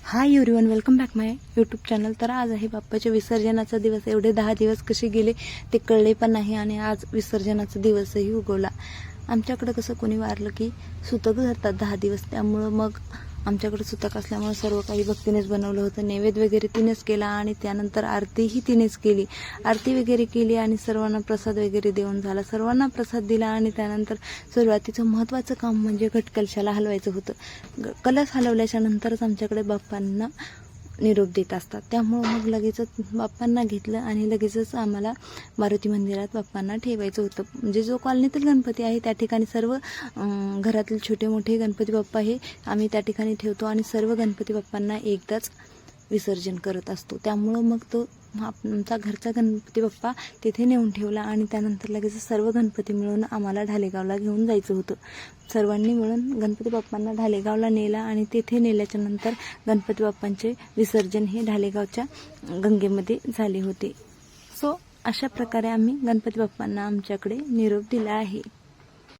Hi everyone, welcome back माय YouTube channel. तर आज आहे बाप्पाच्या विसर्जनाचा दिवस। एवढे 10 दिवस कसे गेले ते कळले पण नाही आणि आज विसर्जनाचा दिवसही उगवला। आमच्याकडे कसं कोणी वारलं की सुतक धरतात 10 दिवस, त्यामुळं मग आमच्याकडे सुतक असल्यामुळे सर्व काही भक्तीनेच बनवलं होतं। नैवेद्य वगैरे तिनेच केला आणि त्यानंतर आरतीही तिनेच केली। आरती वगैरे केली आणि सर्वांना प्रसाद वगैरे देऊन झाला। सर्वांना प्रसाद दिला आणि त्यानंतर सुरुवातीचं महत्त्वाचं काम म्हणजे घटकलशाला हलवायचं होतं। कलश हलवल्याच्या नंतरच आमच्याकडे बाप्पांना निरोप देत असतात, त्यामुळं मग लगेचच बाप्पांना घेतलं आणि लगेचच आम्हाला मारुती मंदिरात बाप्पांना ठेवायचं होतं। म्हणजे जो कॉलनीतील गणपती आहे त्या ठिकाणी सर्व घरातील छोटे मोठे गणपती बाप्पा हे आम्ही त्या ठिकाणी ठेवतो आणि सर्व गणपती बाप्पांना एकदाच विसर्जन करत असतो। त्यामुळं मग तो आमचा घरचा गणपती बाप्पा तिथे नेऊन ठेवला आणि त्यानंतर लगेच सर्व गणपती मिळून आम्हाला ढालेगावला घेऊन जायचं होतं। सर्वांनी मिळून गणपती बाप्पांना ढालेगावला नेला आणि तिथे नेल्याच्या नंतर गणपती बाप्पांचे विसर्जन हे ढालेगावच्या गंगेमध्ये झाले होते। सो अशा प्रकारे आम्ही गणपती बाप्पांना आमच्याकडे निरोप दिला आहे।